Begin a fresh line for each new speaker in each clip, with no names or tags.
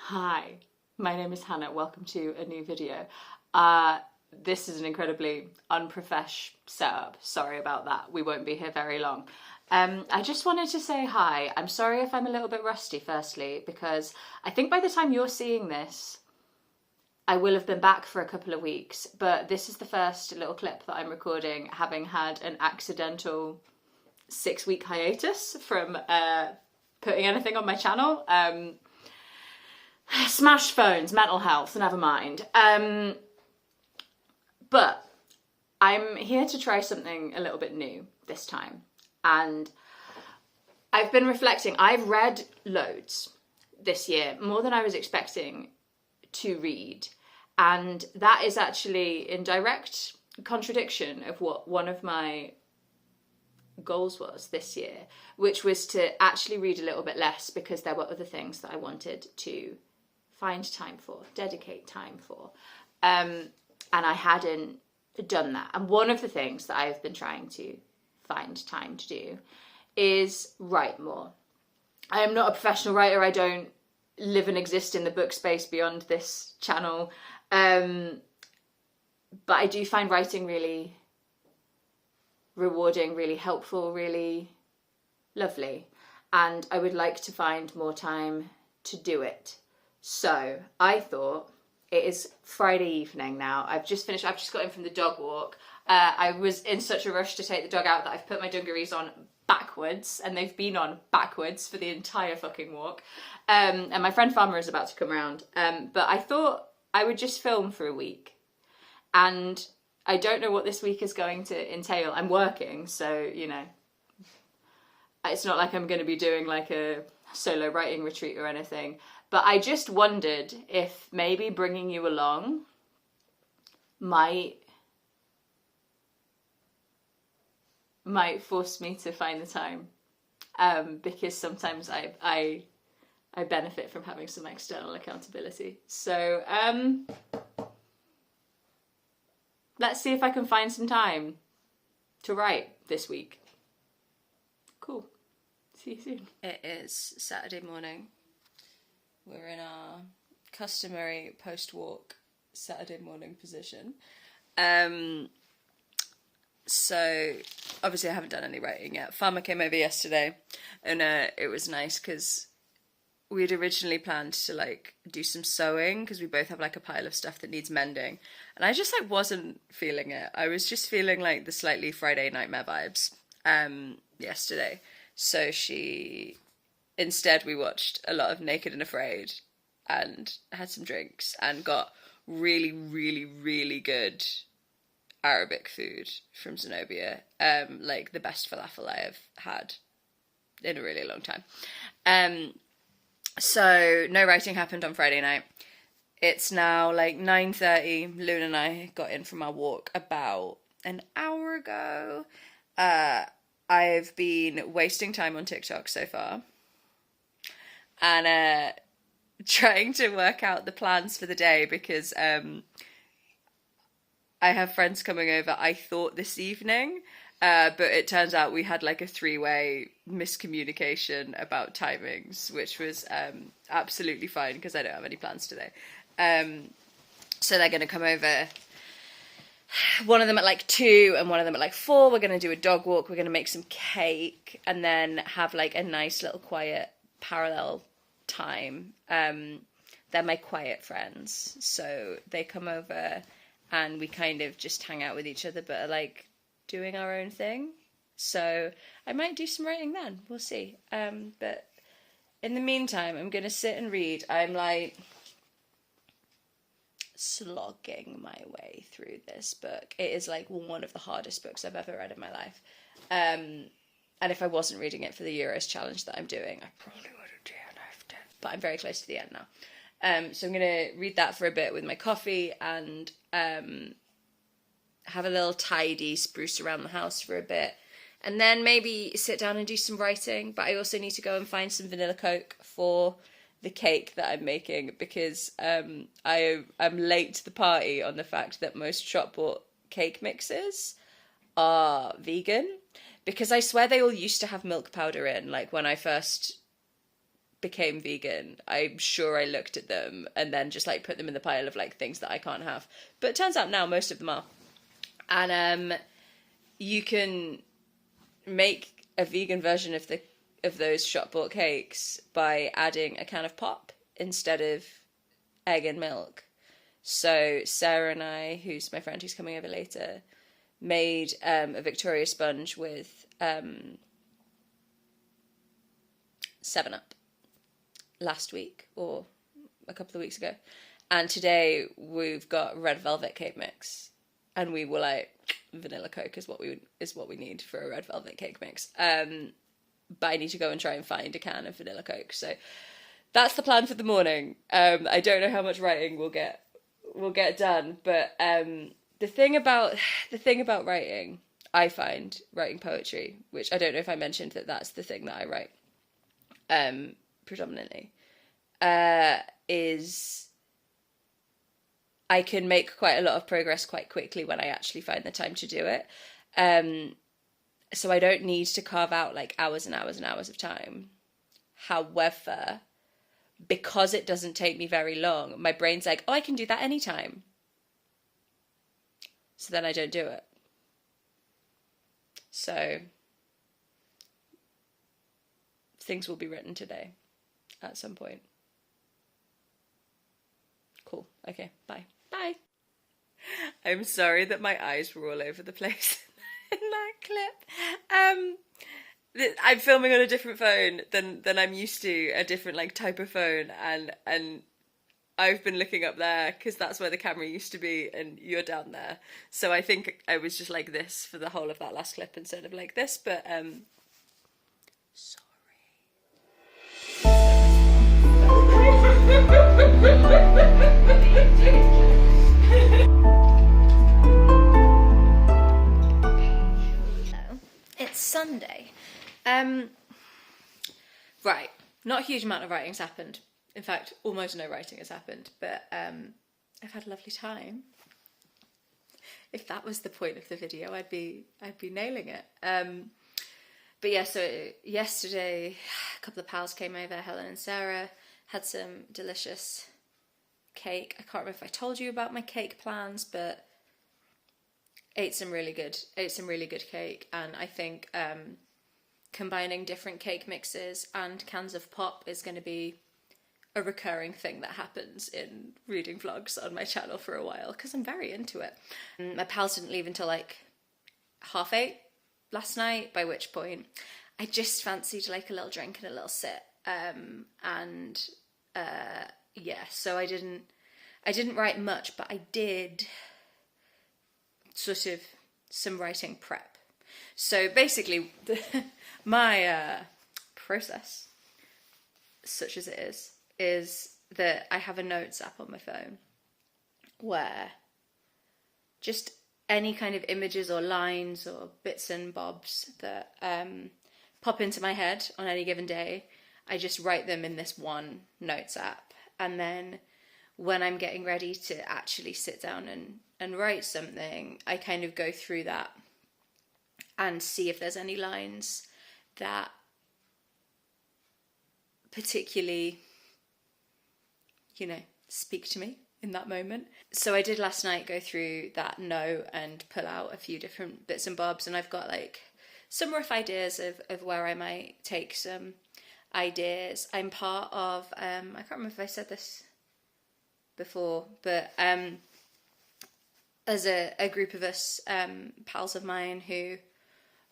Hi, my name is Hannah. Welcome to a new video. This is an incredibly unprofesh setup. Sorry about that. We won't be here very long. I just wanted to say hi. I'm sorry if I'm a little bit rusty, firstly, because I think by the time you're seeing this, I will have been back for a couple of weeks. But this is the first little clip that I'm recording, having had an accidental 6-week hiatus from putting anything on my channel. Smashed phones, mental health, never mind. But I'm here to try something a little bit new this time. And I've been reflecting. I've read loads this year, more than I was expecting to read. And that is actually in direct contradiction of what one of my goals was this year, which was to actually read a little bit less because there were other things that I wanted to find time for, dedicate time for. And I hadn't done that. And one of the things that I've been trying to find time to do is write more. I am not a professional writer. I don't live and exist in the book space beyond this channel. But I do find writing really rewarding, really helpful, really lovely. And I would like to find more time to do it. So I thought, it is Friday evening now. I've just got in from the dog walk. I was in such a rush to take the dog out that I've put my dungarees on backwards, and they've been on backwards for the entire fucking walk. And my friend Farmer is about to come round. But I thought I would just film for a week. And I don't know what this week is going to entail. I'm working, so, you know, it's not like I'm going to be doing like a solo writing retreat or anything. But I just wondered if maybe bringing you along might force me to find the time, because sometimes I benefit from having some external accountability. So let's see if I can find some time to write this week. Cool. See you soon. It is Saturday morning. We're in our customary post-walk Saturday morning position. So obviously I haven't done any writing yet. Farmer came over yesterday, and it was nice because we had originally planned to like do some sewing because we both have like a pile of stuff that needs mending, and I just like wasn't feeling it. I was just feeling like the slightly Friday Nightmare vibes yesterday. So instead we watched a lot of Naked and Afraid and had some drinks and got really, really, really good Arabic food from Zenobia. Like the best falafel I have had in a really long time. So no writing happened on Friday night. It's now like 9:30. Luna and I got in from our walk about an hour ago. I've been wasting time on TikTok so far. And trying to work out the plans for the day because I have friends coming over, I thought this evening, but it turns out we had like a 3-way miscommunication about timings, which was absolutely fine because I don't have any plans today. So they're going to come over, one of them at like 2 and one of them at like 4. We're going to do a dog walk, we're going to make some cake, and then have like a nice little quiet parallel time. They're my quiet friends, so they come over and we kind of just hang out with each other, but are like doing our own thing. So I might do some writing then, we'll see. But in the meantime, I'm gonna sit and read. I'm like slogging my way through this book. It is like one of the hardest books I've ever read in my life. And if I wasn't reading it for the Euros challenge that I'm doing, I probably would have DNF'd it. But I'm very close to the end now. So I'm going to read that for a bit with my coffee and have a little tidy spruce around the house for a bit. And then maybe sit down and do some writing. But I also need to go and find some vanilla Coke for the cake that I'm making because I'm late to the party on the fact that most shop-bought cake mixes are vegan. Because I swear they all used to have milk powder in, like when I first
became vegan, I'm sure I looked at them and then just like put them in the pile of like things that I can't have. But it turns out now most of them are. And you can make a vegan version of those shop bought cakes by adding a can of pop instead of egg and milk. So Sarah and I, who's my friend who's coming over later, made a Victoria sponge with 7-Up last week or a couple of weeks ago, and today we've got red velvet cake mix, and we were like, vanilla Coke is what we need for a red velvet cake mix. But I need to go and try and find a can of vanilla Coke. So that's the plan for the morning. I don't know how much writing we'll get done, but the thing about writing, I find writing poetry, which I don't know if I mentioned that's the thing that I write predominantly, is I can make quite a lot of progress quite quickly when I actually find the time to do it. So I don't need to carve out like hours and hours and hours of time. However, because it doesn't take me very long, my brain's like, oh, I can do that anytime. So then I don't do it. So things will be written today at some point. Cool. Okay, bye. Bye. I'm sorry that my eyes were all over the place in that clip. I'm filming on a different phone than I'm used to, a different like type of phone, and I've been looking up there because that's where the camera used to be, and you're down there. So I think I was just like this for the whole of that last clip instead of like this, but sorry. It's Sunday. Right, not a huge amount of writing's happened. In fact, almost no writing has happened, but I've had a lovely time. If that was the point of the video, I'd be nailing it. But yeah, so yesterday, a couple of pals came over, Helen and Sarah, had some delicious cake. I can't remember if I told you about my cake plans, but ate some really good cake, and I think combining different cake mixes and cans of pop is going to be a recurring thing that happens in reading vlogs on my channel for a while, because I'm very into it. My pals didn't leave until like 8:30 last night, by which point I just fancied like a little drink and a little sit. Yeah, so I didn't write much, but I did sort of some writing prep. So basically, my process, such as it is that I have a notes app on my phone where just any kind of images or lines or bits and bobs that pop into my head on any given day, I just write them in this one notes app. And then when I'm getting ready to actually sit down and write something, I kind of go through that and see if there's any lines that particularly, speak to me in that moment. So I did last night go through that note and pull out a few different bits and bobs, and I've got like some rough ideas of where I might take some ideas. I'm part of, I can't remember if I said this before, but there's a group of us, pals of mine, who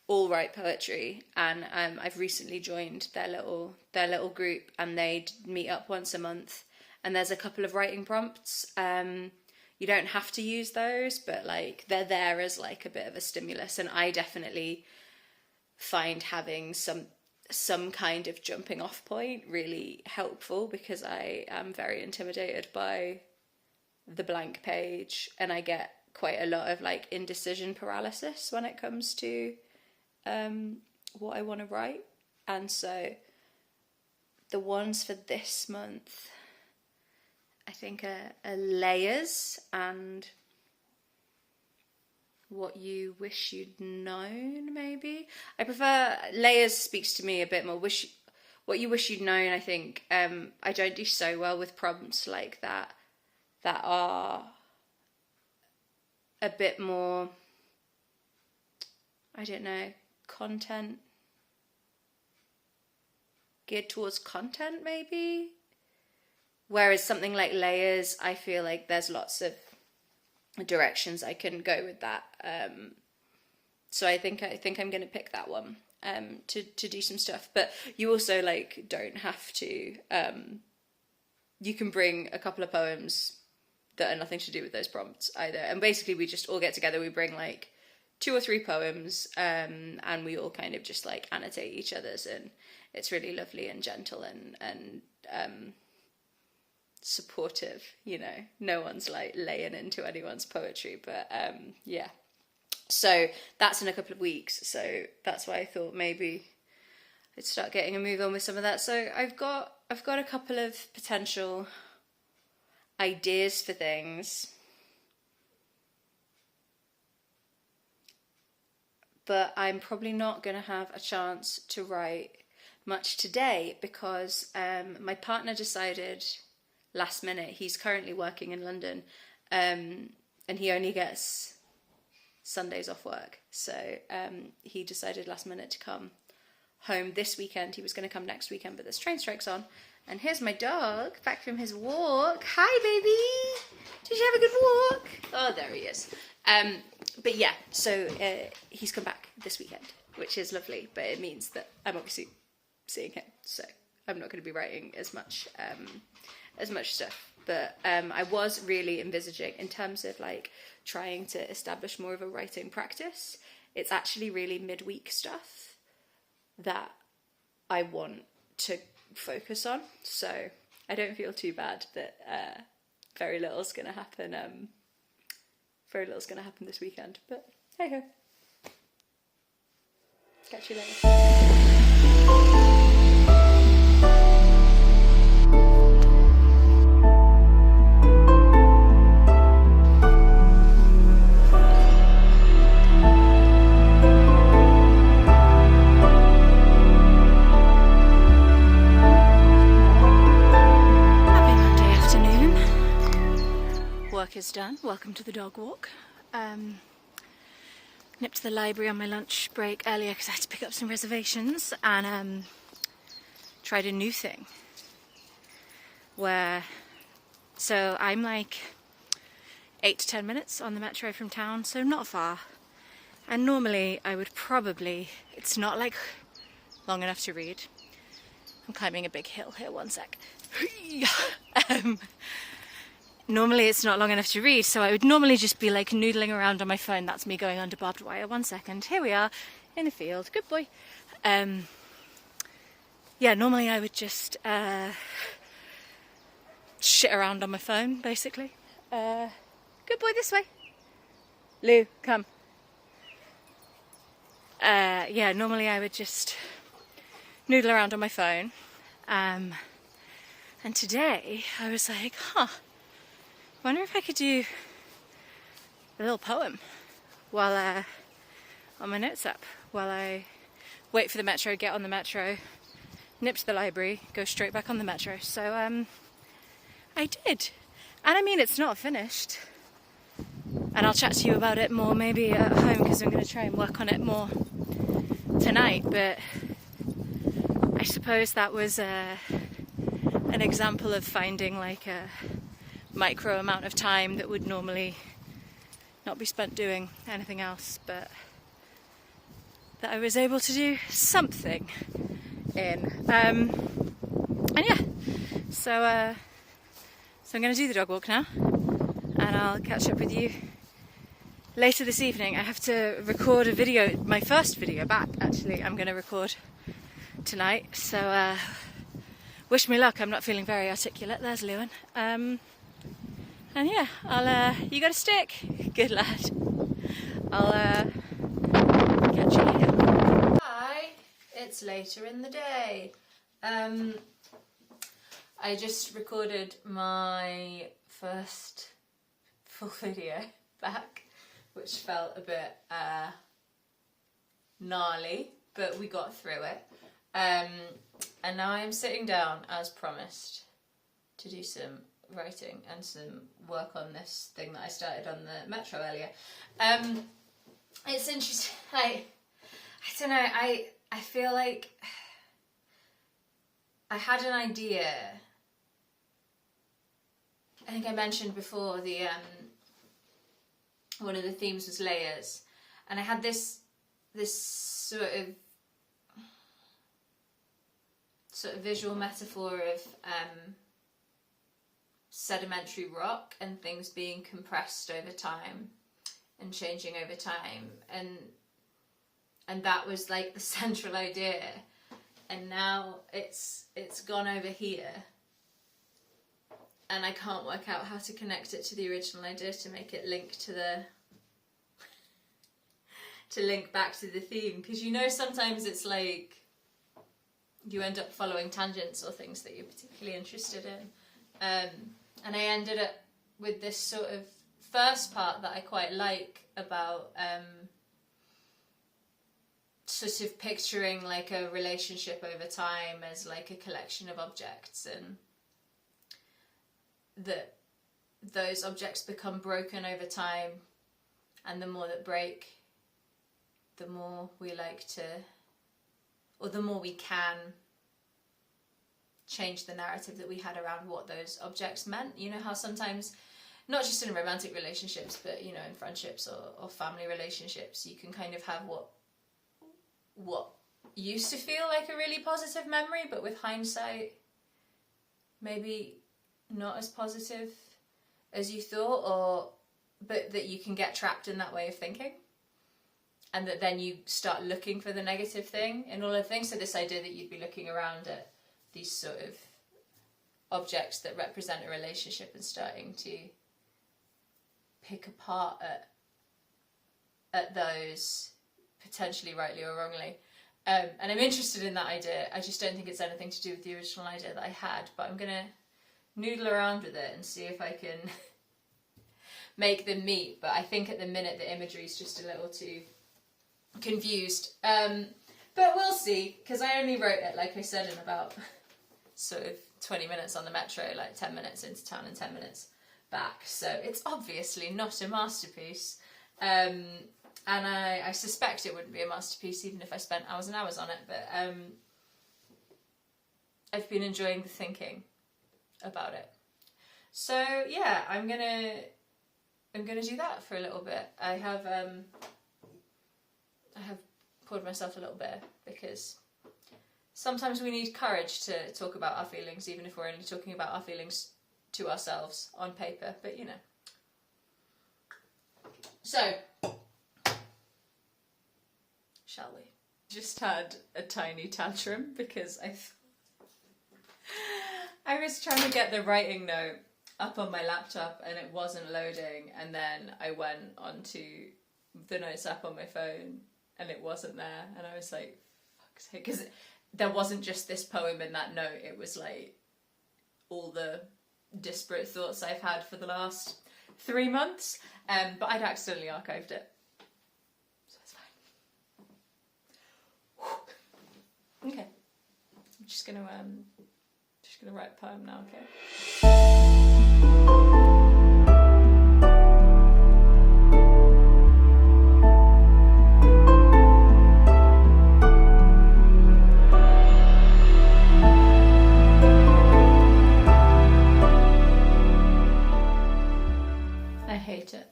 all write poetry, and I've recently joined their little group, and they meet up once a month, and there's a couple of writing prompts. You don't have to use those, but like they're there as like a bit of a stimulus, and I definitely find having some kind of jumping off point really helpful, because I am very intimidated by the blank page, and I get quite a lot of like indecision paralysis when it comes to what I want to write. And so the ones for this month, I think, are layers and what you wish you'd known, maybe. I prefer layers, speaks to me a bit more. what you wish you'd known, I think. I don't do so well with prompts like that are a bit more, I don't know, content, geared towards content maybe. Whereas something like layers, I feel like there's lots of directions I can go with that. So I think I'm going to pick that one to do some stuff. But you also like don't have to. You can bring a couple of poems that are nothing to do with those prompts either. And basically we just all get together, we bring like 2 or 3 poems, and we all kind of just like annotate each other's, and it's really lovely and gentle and supportive, you know. No one's like laying into anyone's poetry, but yeah. So that's in a couple of weeks, so that's why I thought maybe I'd start getting a move on with some of that. So I've got a couple of potential ideas for things, but I'm probably not going to have a chance to write much today because my partner decided last minute, he's currently working in London, and he only gets Sundays off work, so he decided last minute to come home this weekend. He was going to come next weekend, but there's train strikes on. And here's my dog back from his walk. Hi, baby. Did you have a good walk? Oh, there he is. But yeah, so he's come back this weekend, which is lovely. But it means that I'm obviously seeing him, so I'm not going to be writing as much stuff. But I was really envisaging, in terms of like trying to establish more of a writing practice, it's actually really midweek stuff that I want to focus on. So I don't feel too bad that very little's going to happen. Very little's going to happen this weekend. But hey ho. Catch you later. Is done. Welcome to the dog walk. Nipped to the library on my lunch break earlier because I had to pick up some reservations, and tried a new thing so I'm like 8 to 10 minutes on the metro from town, so not far, and normally I would probably, it's not like long enough to read. I'm climbing a big hill here, one sec. Normally it's not long enough to read, so I would normally just be like noodling around on my phone. That's me going under barbed wire. 1 second. Here we are in a field. Good boy. Yeah, normally I would just shit around on my phone, basically. Good boy, this way. Lou, come. Yeah, normally I would just noodle around on my phone. And today I was like, I wonder if I could do a little poem while on my notes app, while I wait for the metro, get on the metro, nip to the library, go straight back on the metro. So I did. And I mean, it's not finished. And I'll chat to you about it more maybe at home, because I'm going to try and work on it more tonight. But I suppose that was an example of finding like a micro amount of time that would normally not be spent doing anything else, but that I was able to do something in. And yeah, so I'm going to do the dog walk now, and I'll catch up with you later this evening. I have to record a video, my first video back actually, I'm going to record tonight, so wish me luck. I'm not feeling very articulate. There's Lewin. And yeah, you got a stick? Good lad. I'll catch you later. Hi, it's later in the day. I just recorded my first full video back, which felt a bit gnarly, but we got through it. And now I'm sitting down, as promised, to do some writing and some work on this thing that I started on the metro earlier. It's interesting. I don't know. I feel like I had an idea. I think I mentioned before the one of the themes was layers, and I had this sort of visual metaphor of sedimentary rock and things being compressed over time and changing over time, and that was like the central idea, and now it's gone over here, and I can't work out how to connect it to the original idea to make it link to link back to the theme, because you know sometimes it's like you end up following tangents or things that you're particularly interested in, and I ended up with this sort of first part that I quite like about sort of picturing like a relationship over time as like a collection of objects, and that those objects become broken over time, and the more that break, the more we like to, or the more we can change the narrative that we had around what those objects meant. You know how sometimes, not just in romantic relationships, but you know, in friendships or family relationships, you can kind of have what used to feel like a really positive memory, but with hindsight, maybe not as positive as you thought, but that you can get trapped in that way of thinking, and that then you start looking for the negative thing in all of things. So this idea that you'd be looking around at these sort of objects that represent a relationship and starting to pick apart at those, potentially rightly or wrongly. And I'm interested in that idea. I just don't think it's anything to do with the original idea that I had, but I'm going to noodle around with it and see if I can make them meet. But I think at the minute the imagery is just a little too confused. But we'll see, because I only wrote it, like I said, in about sort of 20 minutes on the metro, like 10 minutes into town and 10 minutes back. So it's obviously not a masterpiece. And I suspect it wouldn't be a masterpiece even if I spent hours and hours on it. But I've been enjoying the thinking about it. So yeah, I'm gonna do that for a little bit. I have poured myself a little bit, because sometimes we need courage to talk about our feelings, even if we're only talking about our feelings to ourselves on paper, but you know. So, shall we? Just had a tiny tantrum because I was trying to get the writing note up on my laptop and it wasn't loading, and then I went onto the notes app on my phone and it wasn't there, and I was like, fuck's sake, because there wasn't just this poem in that note, it was like all the disparate thoughts I've had for the last 3 months, but I'd accidentally archived it, so it's fine. Okay, I'm just gonna write a poem now, okay? I hate it.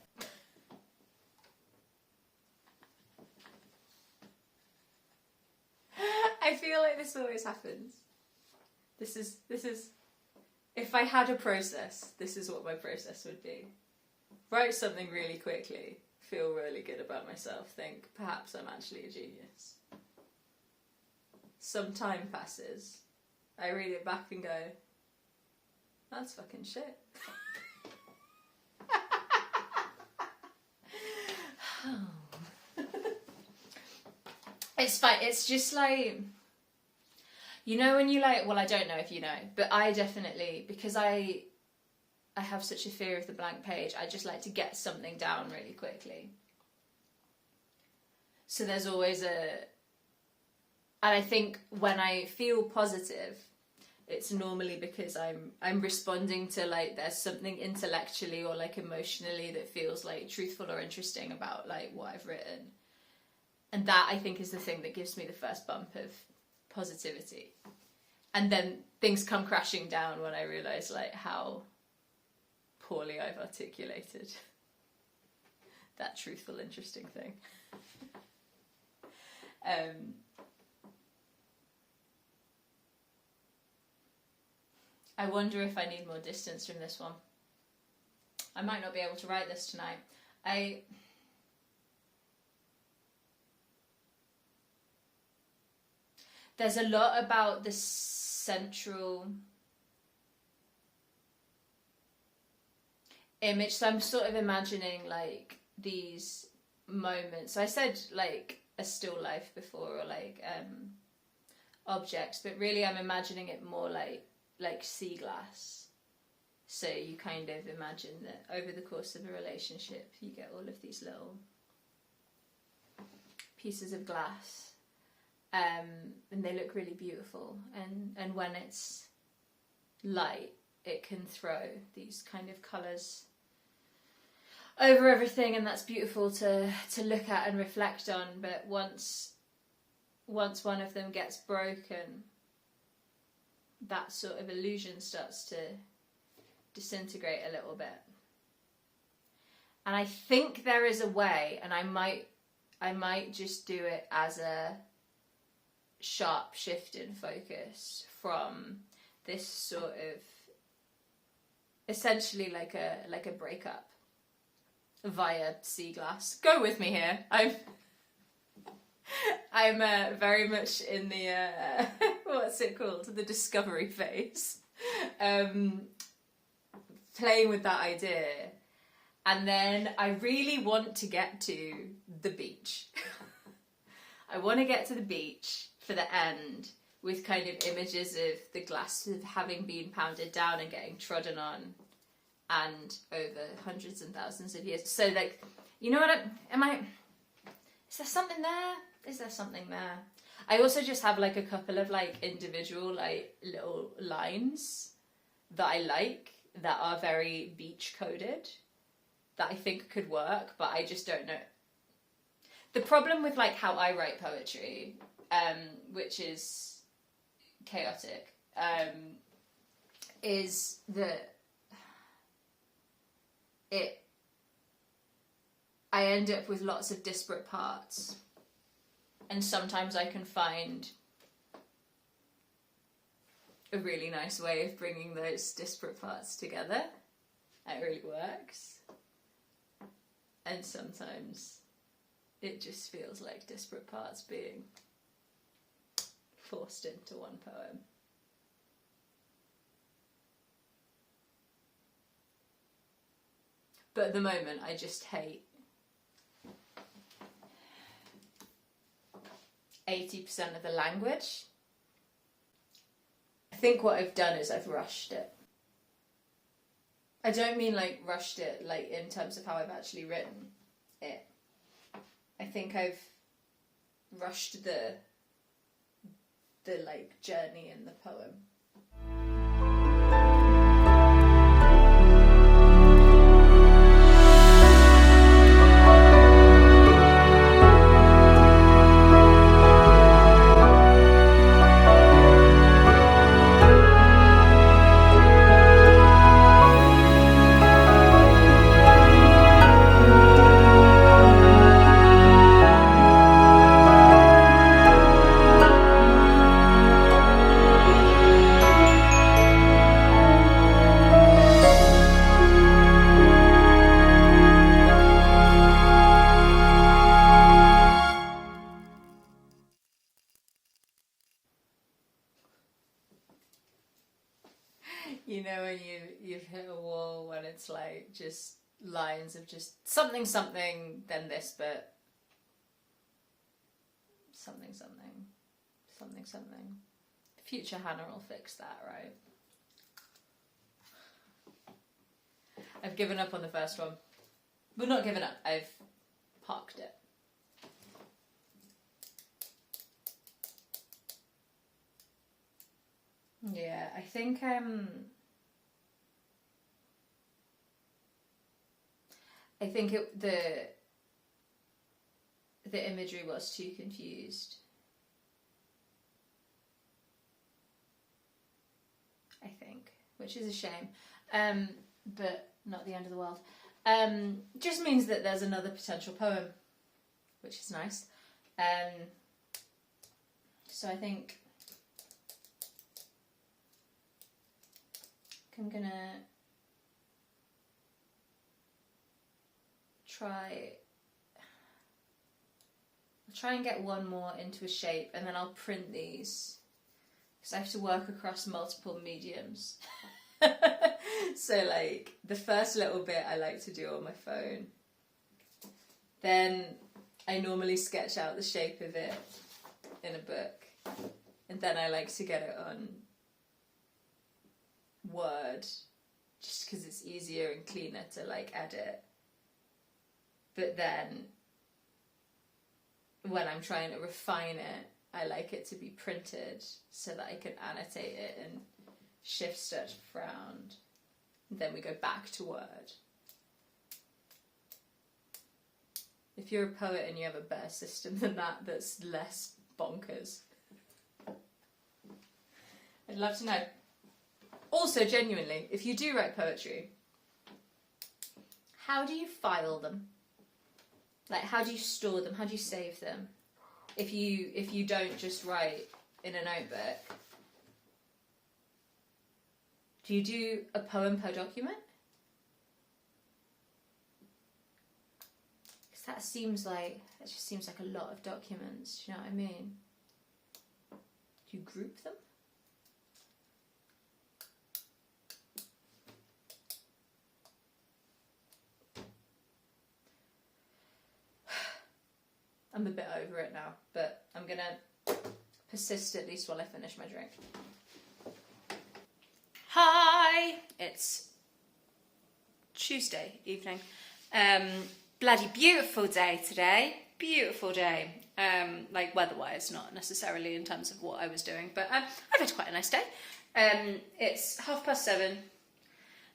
I feel like this always happens. This is, if I had a process, this is what my process would be. Write something really quickly, feel really good about myself, think, perhaps I'm actually a genius. Some time passes, I read it back and go, that's fucking shit. It's fine, it's just like, you know when you like, well I don't know if you know, but I definitely, because I have such a fear of the blank page, I just like to get something down really quickly. So there's always And I think when I feel positive, it's normally because I'm responding to like there's something intellectually or like emotionally that feels like truthful or interesting about like what I've written. And that I think is the thing that gives me the first bump of positivity. And then things come crashing down when I realise like how poorly I've articulated that truthful, interesting thing. I wonder if I need more distance from this one. I might not be able to write this tonight. There's a lot about the central image, so I'm sort of imagining like these moments. So I said like a still life before, or like objects, but really I'm imagining it more like sea glass. So you kind of imagine that over the course of a relationship you get all of these little pieces of glass, and they look really beautiful, and when it's light it can throw these kind of colours over everything, and that's beautiful to look at and reflect on. But once one of them gets broken, that sort of illusion starts to disintegrate a little bit. And I think there is a way, and I might just do it as a sharp shift in focus from this sort of essentially like a breakup via sea glass. Go with me here. I'm very much in the what's it called? The discovery phase. Playing with that idea. And then I really want to get to the beach. I want to get to the beach for the end with kind of images of the glass having been pounded down and getting trodden on, and over hundreds and thousands of years. So like, you know what, is there something there? Is there something there? I also just have like a couple of like individual like little lines that I like that are very beach coded that I think could work, but I just don't know. The problem with like how I write poetry, which is chaotic, is that I end up with lots of disparate parts, and sometimes I can find a really nice way of bringing those disparate parts together. It really works. And sometimes it just feels like disparate parts being forced into one poem. But at the moment I just hate 80% of the language. I think what I've done is I've rushed it. I don't mean like rushed it like in terms of how I've actually written it. I think I've rushed the like journey in the poem. You know when you've hit a wall when it's like just lines of just something, then this bit. Something. Future Hannah will fix that, right? I've given up on the first one. Well, not given up, I've parked it.
Yeah, I think the imagery was too confused. I think, which is a shame, but not the end of the world. Just means that there's another potential poem, which is nice. So I think I'm gonna try and get one more into a shape, and then I'll print these because I have to work across multiple mediums. So like the first little bit I like to do on my phone, then I normally sketch out the shape of it in a book, and then I like to get it on Word just because it's easier and cleaner to like edit. But then when I'm trying to refine it, I like it to be printed so that I can annotate it and shift stuff around. Then we go back to Word. If you're a poet and you have a better system than that, that's less bonkers, I'd love to know. Also, genuinely, if you do write poetry, how do you file them? Like, how do you store them? How do you save them? If you don't just write in a notebook, do you do a poem per document? Because that just seems like a lot of documents. Do you know what I mean? Do you group them? I'm a bit over it now, but I'm gonna persist at least while I finish my drink. Hi! It's Tuesday evening. Bloody beautiful day today. Beautiful day. Like weather-wise, not necessarily in terms of what I was doing, but I've had quite a nice day. It's 7:30.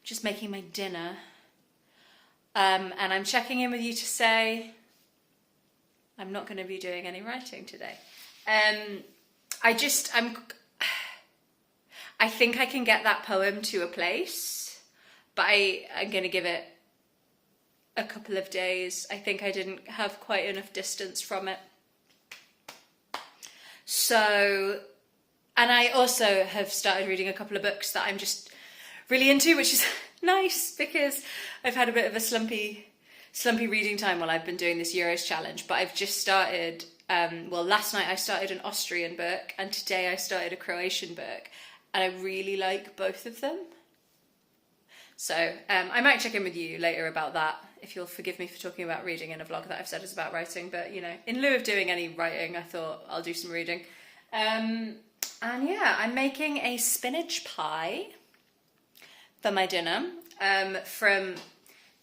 Just making my dinner. And I'm checking in with you to say I'm not going to be doing any writing today. I think I can get that poem to a place, but I'm going to give it a couple of days. I think I didn't have quite enough distance from it. So, and I also have started reading a couple of books that I'm just really into, which is nice because I've had a bit of a slumpy reading time while I've been doing this Euros challenge, but I've just started, last night I started an Austrian book and today I started a Croatian book, and I really like both of them. So I might check in with you later about that, if you'll forgive me for talking about reading in a vlog that I've said is about writing, but you know, in lieu of doing any writing, I thought I'll do some reading. And yeah, I'm making a spinach pie for my dinner from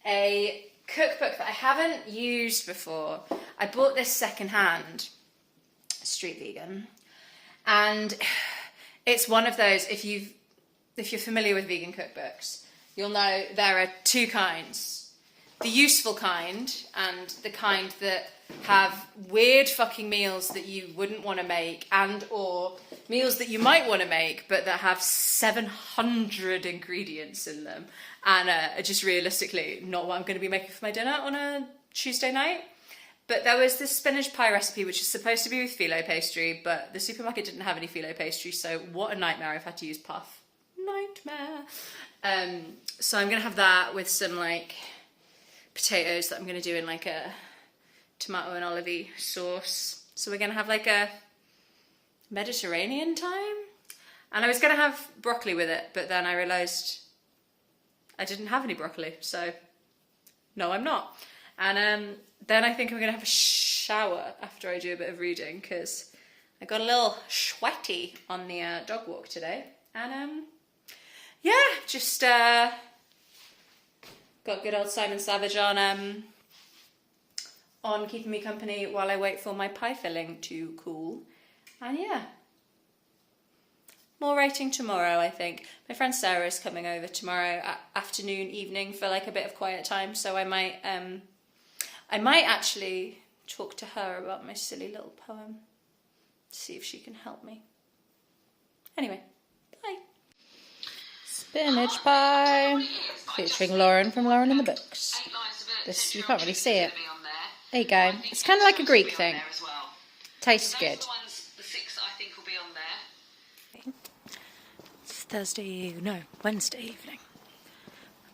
a cookbook that I haven't used before. I bought this secondhand, Street Vegan, and it's one of those, if you're familiar with vegan cookbooks, you'll know there are two kinds. The useful kind and the kind that have weird fucking meals that you wouldn't want to make, and or meals that you might want to make but that have 700 ingredients in them and are just realistically not what I'm going to be making for my dinner on a Tuesday night. But there was this spinach pie recipe which is supposed to be with phyllo pastry, but the supermarket didn't have any phyllo pastry, so what a nightmare. I've had to use puff. Nightmare. So I'm going to have that with some like potatoes that I'm going to do in like a tomato and olivey sauce. So we're going to have like a Mediterranean time. And I was going to have broccoli with it, but then I realised I didn't have any broccoli, so no, I'm not. And then I think I'm going to have a shower after I do a bit of reading, because I got a little sweaty on the dog walk today. And yeah, just got good old Simon Savage on keeping me company while I wait for my pie filling to cool. And yeah,
more writing tomorrow, I think. My friend Sarah is coming over tomorrow afternoon, evening for like a bit of quiet time, so I might actually talk to her about my silly little poem, see if she can help me. Anyway, bye. Spinach pie, featuring Lauren from Lauren in the Books. This, you can't really see it. There you go. It's kind of like a Greek thing. Tastes good. It's Wednesday evening.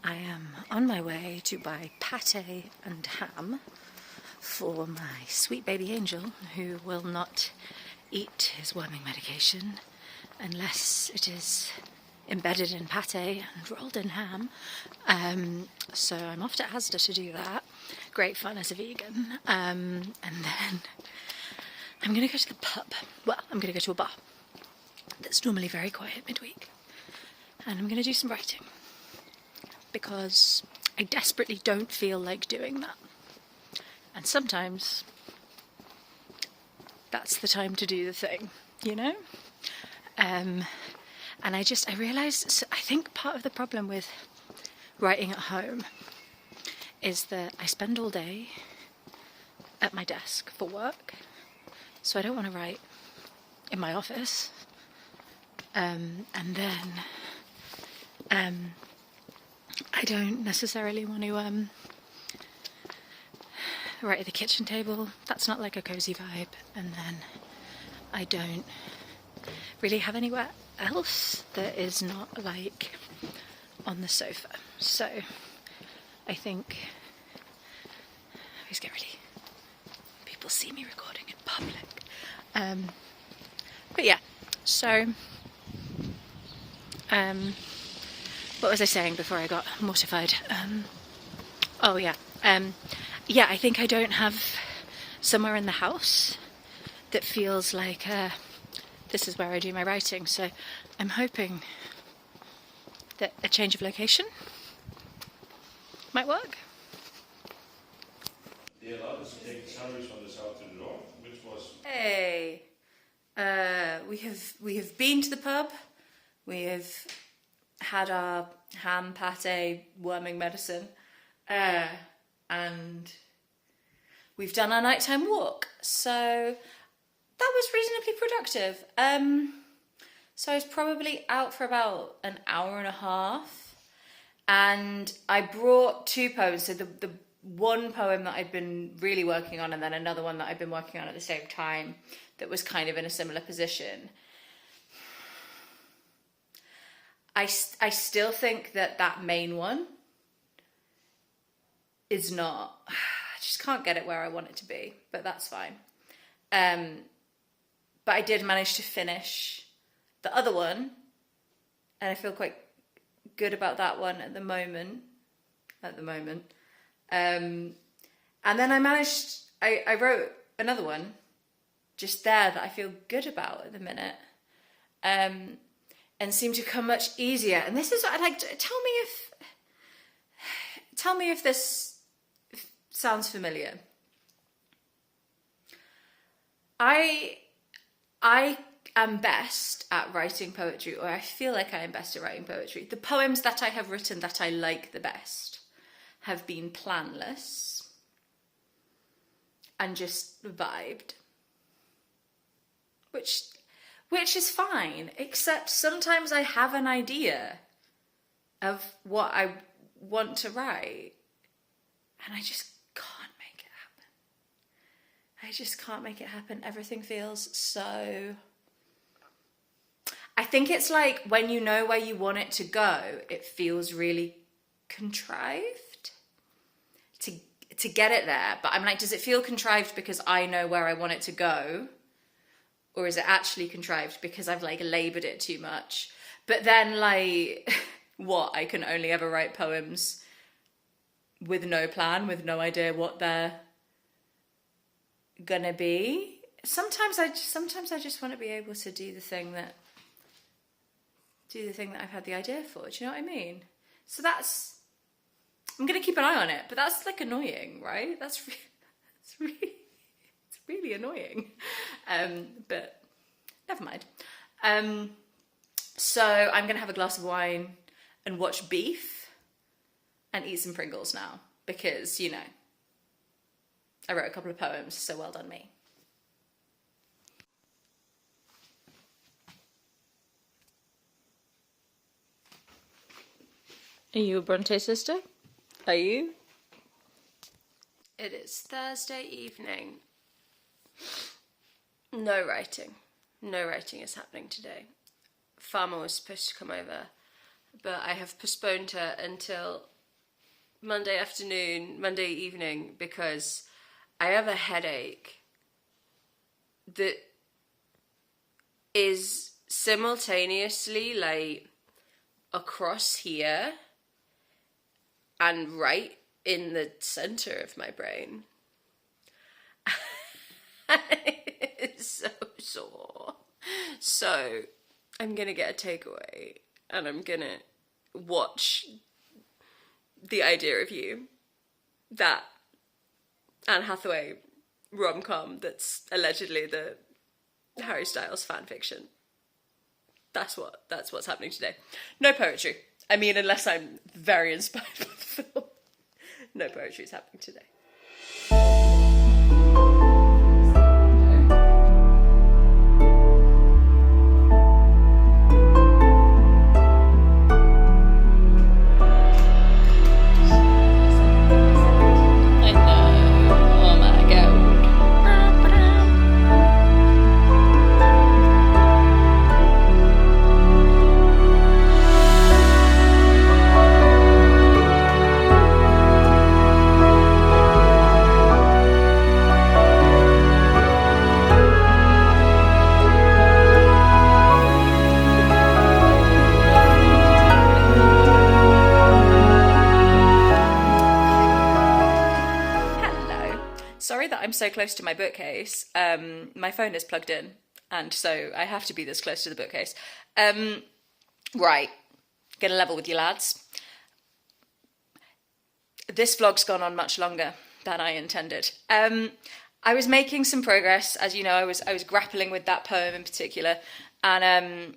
I am on my way to buy pate and ham for my sweet baby angel, who will not eat his worming medication unless it is embedded in pate and rolled in ham. So I'm off to Asda to do that. Great fun as a vegan. And then I'm going to go to the pub. Well, I'm going to go to a bar that's normally very quiet midweek. And I'm going to do some writing, because I desperately don't feel like doing that. And sometimes that's the time to do the thing, you know? And I realised, so I think part of the problem with writing at home is that I spend all day at my desk for work, so I don't want to write in my office. And then I don't necessarily want to write at the kitchen table. That's not like a cosy vibe. And then I don't really have anywhere else that is not like on the sofa. So I think I always get really, people see me recording in public. But yeah, so what was I saying before I got mortified? Yeah, I think I don't have somewhere in the house that feels like this is where I do my writing. So I'm hoping that a change of location might work.
They allowed us to take the salaries from the south to the north, which was...
Hey, we have been to the pub. We have had our ham, pate, worming medicine, and we've done our nighttime walk. So that was reasonably productive. So I was probably out for about an hour and a half, and I brought 2 poems. So the one poem that I'd been really working on, and then another one that I'd been working on at the same time that was kind of in a similar position. I still think that main one is not, I just can't get it where I want it to be, but that's fine. But I did manage to finish the other one, and I feel quite good about that one at the moment. And then I wrote another one just there that I feel good about at the minute. And seem to come much easier. And this is what I'd like to tell me if this sounds familiar. I am best at writing poetry, or I feel like I am best at writing poetry. The poems that I have written that I like the best have been planless and just vibed, which is fine, except sometimes I have an idea of what I want to write, and I just can't make it happen. Everything feels so... I think it's like when you know where you want it to go, it feels really contrived to get it there. But I'm like, does it feel contrived because I know where I want it to go? Or is it actually contrived because I've like laboured it too much? But then like, what? I can only ever write poems with no plan, with no idea what they're gonna be. Sometimes I just want to be able to do the thing that I've had the idea for. Do you know what I mean? So I'm gonna keep an eye on it, but that's like annoying, right? It's really annoying. But never mind. So I'm going to have a glass of wine and watch Beef and eat some Pringles now because, you know, I wrote a couple of poems, so well done me.
Are you a Bronte sister? Are you?
It is Thursday evening. No writing. No writing is happening today. Farmer was supposed to come over, but I have postponed her until Monday afternoon, Monday evening, because I have a headache that is simultaneously like across here and right in the center of my brain. It's so sore. So I'm gonna get a takeaway and I'm gonna watch The Idea of You, that Anne Hathaway rom-com that's allegedly the Harry Styles fan fiction. That's what's happening today. No poetry. I mean, unless I'm very inspired by the film. No poetry is happening today.
I know. Oh my god.
Sorry that I'm so close to my bookcase. My phone is plugged in, and so I have to be this close to the bookcase. Right, gonna level with you lads. This vlog's gone on much longer than I intended. I was making some progress, as you know. I was grappling with that poem in particular, and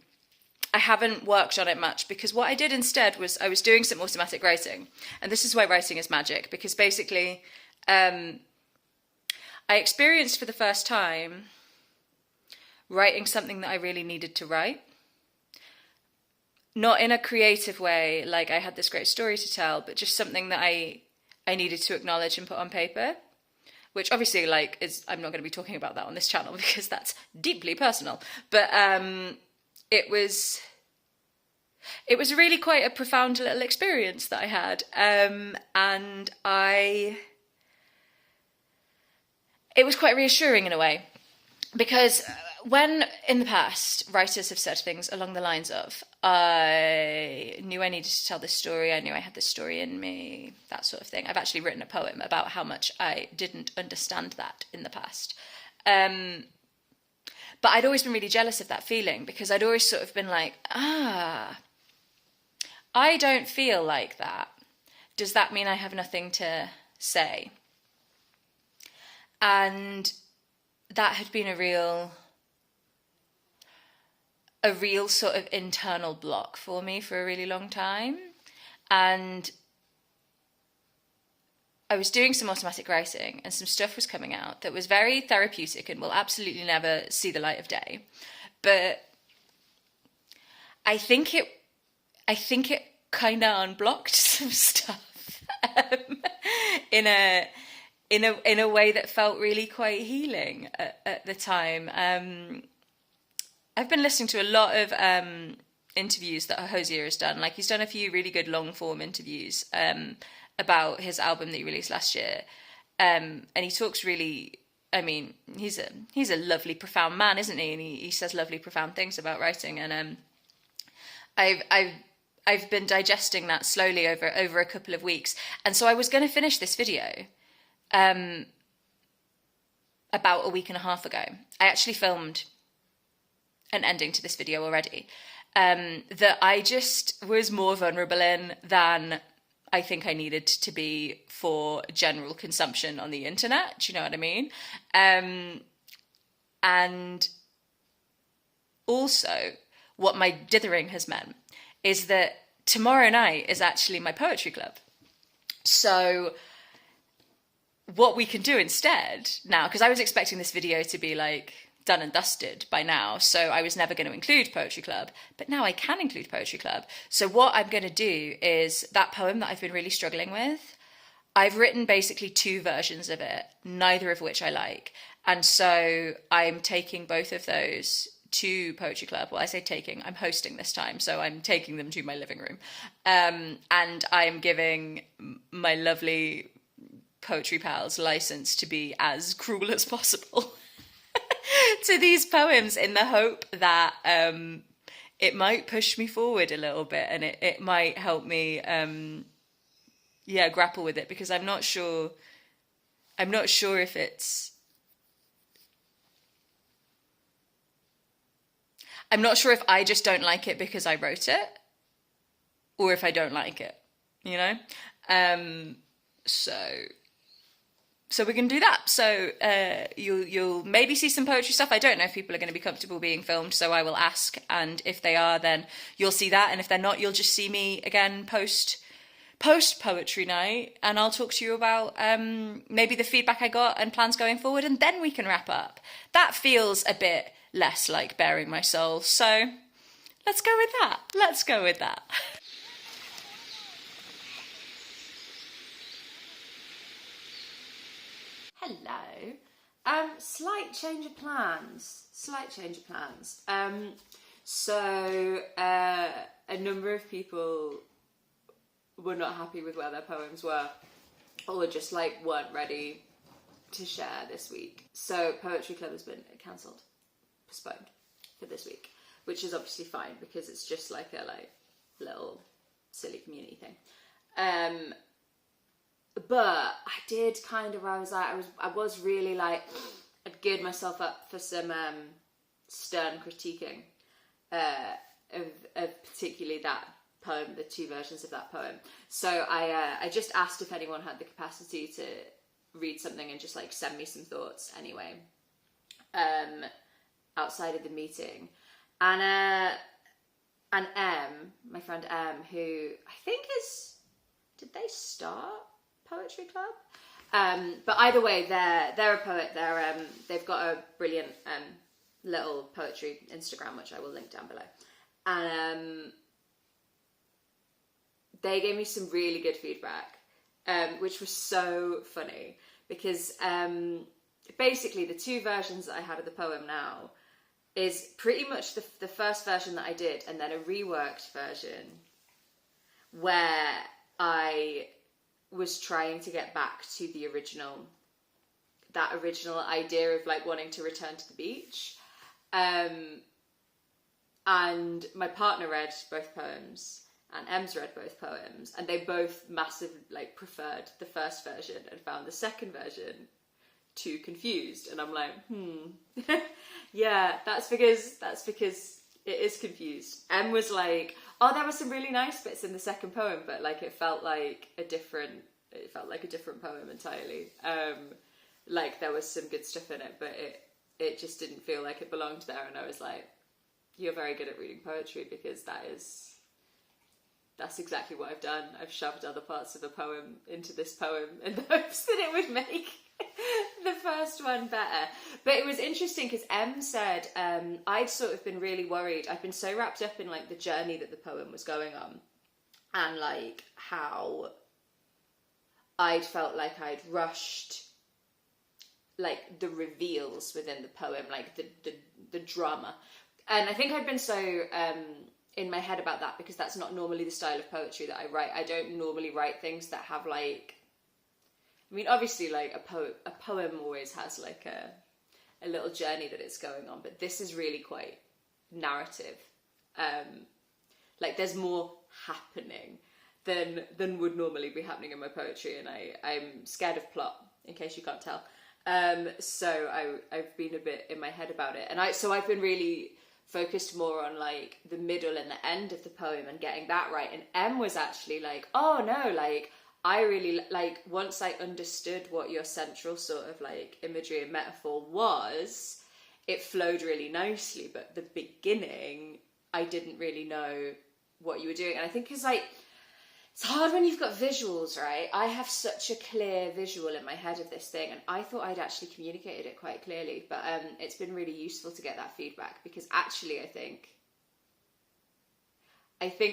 I haven't worked on it much because what I did instead was I was doing some automatic writing, and this is why writing is magic, because basically I experienced for the first time writing something that I really needed to write. Not in a creative way, like I had this great story to tell, but just something that I needed to acknowledge and put on paper, which obviously like I'm not going to be talking about that on this channel because that's deeply personal. But it was really quite a profound little experience that I had, and it was quite reassuring in a way, because when in the past writers have said things along the lines of, I knew I needed to tell this story, I knew I had this story in me, that sort of thing. I've actually written a poem about how much I didn't understand that in the past. But I'd always been really jealous of that feeling, because I'd always sort of been like, I don't feel like that. Does that mean I have nothing to say? And that had been a real sort of internal block for me for a really long time. And I was doing some automatic writing and some stuff was coming out that was very therapeutic and will absolutely never see the light of day. But I think it kind of unblocked some stuff in a way that felt really quite healing at the time. I've been listening to a lot of interviews that Hosier has done. Like, he's done a few really good long form interviews about his album that he released last year, and he talks really. I mean, he's a lovely, profound man, isn't he? And he says lovely, profound things about writing. And I've been digesting that slowly over a couple of weeks, and so I was going to finish this video about a week and a half ago. I actually filmed an ending to this video already that I just was more vulnerable in than I think I needed to be for general consumption on the internet. Do you know what I mean? And also, what my dithering has meant is that tomorrow night is actually my poetry club. So what we can do instead now, because I was expecting this video to be like done and dusted by now, so I was never going to include poetry club, but now I can include poetry club. So what I'm going to do is that poem that I've been really struggling with, I've written basically 2 versions of it, neither of which I like. And so I'm taking both of those to poetry club. Well, I say taking, I'm hosting this time, so I'm taking them to my living room. And I'm giving my lovely poetry pals license to be as cruel as possible to these poems, in the hope that it might push me forward a little bit, and it might help me grapple with it, because I'm not sure if it's, I'm not sure if I just don't like it because I wrote it, or if I don't like it, you know? So we're going to do that. So you'll maybe see some poetry stuff. I don't know if people are going to be comfortable being filmed, so I will ask. And if they are, then you'll see that. And if they're not, you'll just see me again post poetry night. And I'll talk to you about maybe the feedback I got and plans going forward. And then we can wrap up. That feels a bit less like bearing my soul. So let's go with that.
Hello. Slight change of plans. So a number of people were not happy with where their poems were, or just like weren't ready to share this week. So Poetry Club has been cancelled, postponed for this week, which is obviously fine because it's just like a little silly community thing. But I did kind of, I was really like, I'd geared myself up for some stern critiquing of particularly that poem, the 2 versions of that poem. So I just asked if anyone had the capacity to read something and just like send me some thoughts anyway, outside of the meeting. And my friend M, who I think did they start Poetry Club? But either way, they're a poet. They've got a brilliant little poetry Instagram, which I will link down below. And they gave me some really good feedback, which was so funny because basically the 2 versions that I had of the poem now is pretty much the first version that I did, and then a reworked version where I was trying to get back to the that original idea of like wanting to return to the beach. And my partner read both poems, and Em's read both poems, and they both massively like preferred the first version and found the second version too confused. And I'm like, yeah, that's because it is confused. Em was like, oh, there were some really nice bits in the second poem, but like it felt like a different poem entirely. Like there was some good stuff in it, but it just didn't feel like it belonged there. And I was like, you're very good at reading poetry, because that's exactly what I've done. I've shoved other parts of a poem into this poem in the hopes that it would make the first one better. But it was interesting because Em said, I'd sort of been really worried. I've been so wrapped up in like the journey that the poem was going on, and like how I'd felt like I'd rushed like the reveals within the poem, like the drama. And I think I'd been so in my head about that, because that's not normally the style of poetry that I write. I don't normally write things that have like, I mean, obviously like a poem always has like a little journey that it's going on, but this is really quite narrative. Like there's more happening than would normally be happening in my poetry, and I'm scared of plot, in case you can't tell. So I've been a bit in my head about it, and I've been really focused more on like the middle and the end of the poem and getting that right. And Em was actually like, oh no, like I really like, once I understood what your central sort of like imagery and metaphor was, it flowed really nicely, but the beginning
I didn't really know what you were doing. And I think it's like, it's hard when you've got visuals, right? I have such a clear visual in my head of this thing, and I thought I'd actually communicated it quite clearly, but it's been really useful to get that feedback, because actually I think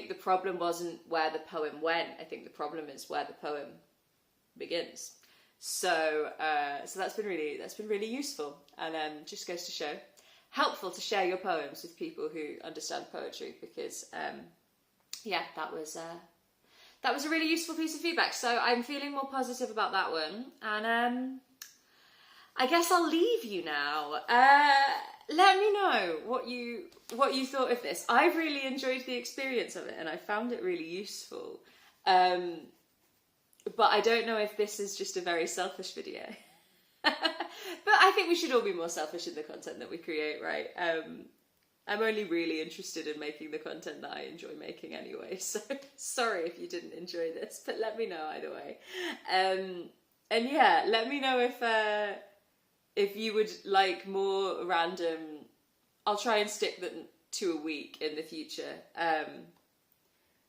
the problem wasn't where the poem went. I think the problem is where the poem begins. So that's been really useful, and just goes to show, helpful to share your poems with people who understand poetry, because that was a really useful piece of feedback. So I'm feeling more positive about that one, and I guess I'll leave you now. Let me know what you thought of this. I've really enjoyed the experience of it, and I found it really useful. But I don't know if this is just a very selfish video. But I think we should all be more selfish in the content that we create, right? I'm only really interested in making the content that I enjoy making anyway, so sorry if you didn't enjoy this, but let me know either way. And yeah, let me know if you would like more random, I'll try and stick them to a week in the future,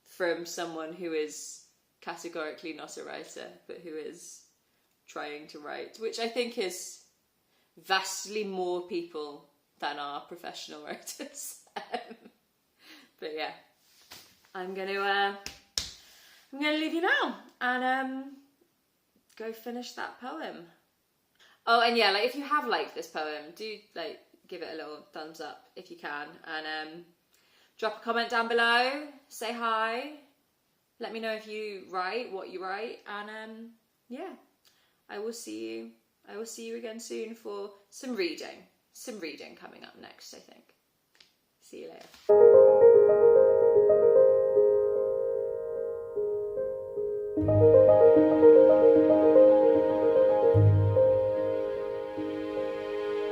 from someone who is categorically not a writer, but who is trying to write, which I think is vastly more people than are professional writers. But yeah, I'm gonna leave you now and go finish that poem. Oh, and yeah, like if you have liked this poem, do like give it a little thumbs up if you can, and drop a comment down below, say hi, let me know if you write, what you write, and yeah, I will see you again soon for some reading coming up next, I think. See you later.